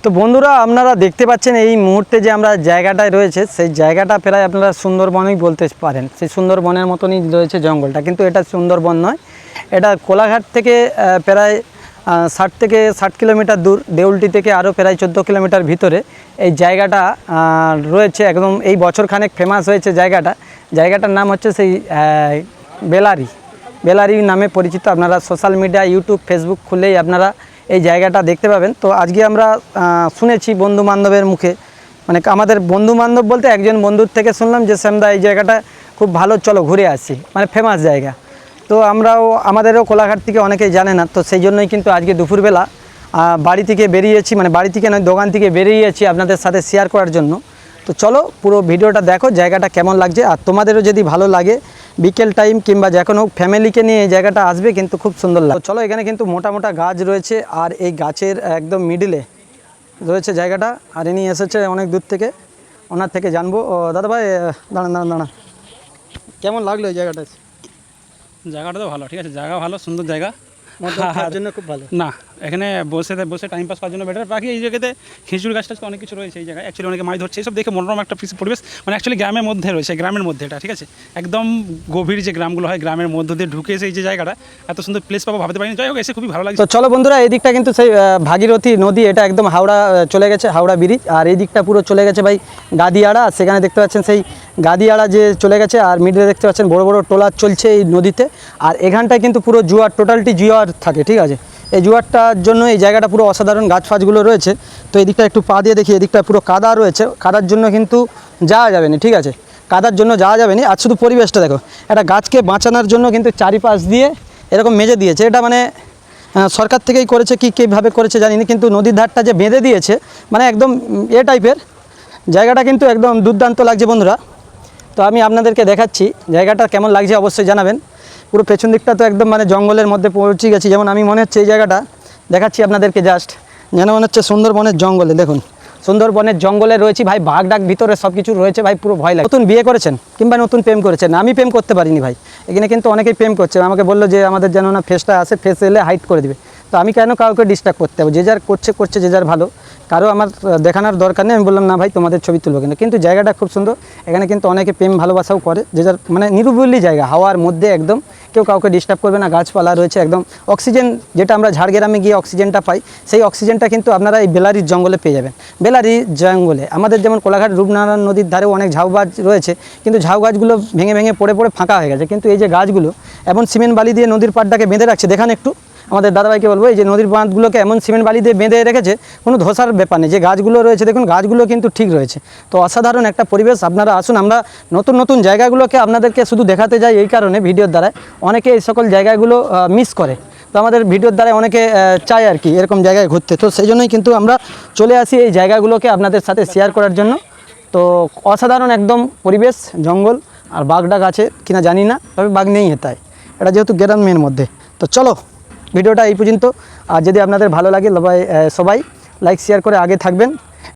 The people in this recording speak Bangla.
তো বন্ধুরা আপনারা দেখতে পাচ্ছেন এই মুহূর্তে যে আমরা জায়গাটায় রয়েছে সেই জায়গাটা প্রায় আপনারা সুন্দরবনই বলতে পারেন। সেই সুন্দরবনের মতনই রয়েছে জঙ্গলটা, কিন্তু এটা সুন্দরবন নয়। এটা কোলাঘাট থেকে প্রায় 60 কিলোমিটার দূর, দেউলটি থেকে আরও প্রায় 14 কিলোমিটার ভিতরে এই জায়গাটা রয়েছে। একদম এই বছরখানেক ফেমাস হয়েছে জায়গাটার নাম হচ্ছে সেই বেলারি নামে পরিচিত। আপনারা সোশ্যাল মিডিয়া, ইউটিউব, ফেসবুক খুললেই আপনারা এই জায়গাটা দেখতে পাবেন। তো আজকে আমরা শুনেছি বন্ধুবান্ধবের মুখে, মানে আমাদের বন্ধুবান্ধব বলতে একজন বন্ধুর থেকে শুনলাম যে শ্যামদা এই জায়গাটা খুব ভালো, চলো ঘুরে আসি, মানে ফেমাস জায়গা। তো আমাদেরও কোলাঘাট থেকে অনেকেই জানে না, তো সেই জন্যই কিন্তু আজকে দুপুরবেলা বাড়ি থেকে বেরিয়েছি, মানে বাড়ি থেকে নয় দোকান থেকে বেরিয়েছি আপনাদের সাথে শেয়ার করার জন্য। তো চলো পুরো ভিডিওটা দেখো জায়গাটা কেমন লাগছে, আর তোমাদেরও যদি ভালো লাগে বিকেল টাইম কিংবা যে কোনো ফ্যামিলিকে নিয়ে এই জায়গাটা আসবে, কিন্তু খুব সুন্দর লাগে। চলো, এখানে কিন্তু মোটা মোটা গাছ রয়েছে, আর এই গাছের একদম মিডিলে রয়েছে জায়গাটা। আর ইনি এসেছে অনেক দূর থেকে, ওনার থেকে জানবো। দাদা ভাই দাঁড়ান, কেমন লাগলো এই জায়গাটা? জায়গাটা তো ভালো, ঠিক আছে, জায়গা ভালো, সুন্দর জায়গা, জন্য খুব ভালো। না এখানে বসে টাইম পাস করার জন্য বেটার। বাকি এই জায়গাতে খেজুর গাছটা অনেক কিছু রয়েছে এই জায়গায়, অ্যাকচুয়ালি অনেকে মাছ ধরছে, এইসব দেখে মনোরম একটা পরিবেশ, মানে অ্যাকচুয়ালি গ্রামের মধ্যে রয়েছে, গ্রামের মধ্যে এটা, ঠিক আছে, একদম গভীর যে গ্রামগুলো হয় গ্রামের মধ্য দিয়ে ঢুকে এসে এই যে জায়গাটা এত সুন্দর প্লেস পাবো ভাবতে পারিনি। যাই হোক, এসে খুবই ভালো লাগে। তো চলো বন্ধুরা, এই দিকটা কিন্তু সেই ভাগীরথী নদী, এটা একদম হাওড়া চলে গেছে, হাওড়া ব্রিজ। আর এই দিকটা পুরো চলে গেছে ভাই গাদিয়াড়া, সেখানে দেখতে পাচ্ছেন সেই গাদিয়াড়া যে চলে গেছে। আর মিডলে দেখতে পাচ্ছেন বড় বড় ট্রলার চলছে এই নদীতে। আর এখানটায় কিন্তু পুরো জোয়ার, টোটালটি জোয়ার থাকে, ঠিক আছে। এই জোয়ারটার জন্য এই জায়গাটা পুরো অসাধারণ, গাছ ফাছগুলো রয়েছে। তো এই দিকটা একটু পা দিয়ে দেখি, এদিকটা পুরো কাদা রয়েছে, কাদার জন্য কিন্তু যাওয়া যাবে না, ঠিক আছে, কাদার জন্য যাওয়া যাবে না। আর শুধু পরিবেশটা দেখো, একটা গাছকে বাঁচানোর জন্য কিন্তু চারিপাশ দিয়ে এরকম মেজে দিয়েছে। এটা মানে সরকার থেকেই করেছে, কীভাবে করেছে জানি না, কিন্তু নদীর ধারটা যে বেঁধে দিয়েছে, মানে একদম টাইপের জায়গাটা কিন্তু একদম দুর্দান্ত লাগছে বন্ধুরা। তো আমি আপনাদেরকে দেখাচ্ছি জায়গাটা কেমন লাগছে, অবশ্যই জানাবেন। পুরো পেছন দিকটা তো একদম মানে জঙ্গলের মধ্যে পৌঁছে গেছি, যেমন আমি মনে হচ্ছে এই জায়গাটা দেখাচ্ছি আপনাদেরকে, জাস্ট যেন মনে হচ্ছে সুন্দরবনের জঙ্গলে। দেখুন সুন্দরবনের জঙ্গলে রয়েছি ভাই, বাঘ ডাক ভিতরে সব কিছু রয়েছে ভাই, পুরো ভয় লাগে। নতুন বিয়ে করেছেন কিংবা নতুন প্রেম করেছেন, আমি প্রেম করতে পারিনি ভাই, এখানে কিন্তু অনেকেই প্রেম করছে। আমাকে বললো যে আমাদের যেন না ফেসটা আসে, ফেস এলে হাইট করে দিবে। তো আমি কেন কাউকে ডিস্টার্ব করতে হবে, যে যার করছে যে যার ভালো, কারো আমার দেখানোর দরকার নেই। আমি বললাম না ভাই তোমাদের ছবি তুলবো কেন, কিন্তু জায়গাটা খুব সুন্দর। এখানে কিন্তু অনেকে প্রেম ভালোবাসাও করে, যে যার মানে নিরিবিলি জায়গা, হাওয়ার মধ্যে একদম, কেউ কাউকে ডিস্টার্ব করবে না, গাছপালা রয়েছে একদম। অক্সিজেন যেটা আমরা ঝাড়গ্রামে গিয়ে অক্সিজেনটা পাই, সেই অক্সিজেনটা কিন্তু আপনারা এই বেলারির জঙ্গলে পেয়ে যাবেন। বেলারি জঙ্গলে আমাদের যেমন কোলাঘাট রূপনারায়ণ নদীর ধারেও অনেক ঝাউ গাছ রয়েছে, কিন্তু ঝাউ গাছগুলো ভেঙে ভেঙে পড়ে ফাঁকা হয়ে গেছে। কিন্তু এই যে গাছগুলো এমন সিমেন্ট বালি দিয়ে নদীর পাড়টাকে বেঁধে রাখছে, দেখান একটু আমাদের দাদাভাইকে বলবো, এই যে নদীর বাঁধগুলোকে এমন সিমেন্ট বালি দিয়ে বেঁধে রেখেছে, কোনো ধসার ব্যাপার নেই। যে গাছগুলো রয়েছে দেখুন, গাছগুলো কিন্তু ঠিক রয়েছে। তো অসাধারণ একটা পরিবেশ। আপনারা আসুন, আমরা নতুন নতুন জায়গাগুলোকে আপনাদেরকে শুধু দেখাতে যাই এই কারণে, ভিডিওর দ্বারা অনেকে এই সকল জায়গাগুলো মিস করে। তো আমাদের ভিডিওর দ্বারা অনেকে চায় আর কি এরকম জায়গায় ঘুরতে। তো সেই জন্যই কিন্তু আমরা চলে আসি এই জায়গাগুলোকে আপনাদের সাথে শেয়ার করার জন্য। তো অসাধারণ একদম পরিবেশ, জঙ্গল। আর বাঘ ডাক আছে কিনা জানি না, তবে বাঘ নেই হেতায়, এটা যেহেতু গ্রামের মধ্যে। তো চলো ভিডিওটা এই পর্যন্ত। আর যদি আপনাদের ভালো লাগে সবাই লাইক শেয়ার করে আগে থাকবেন।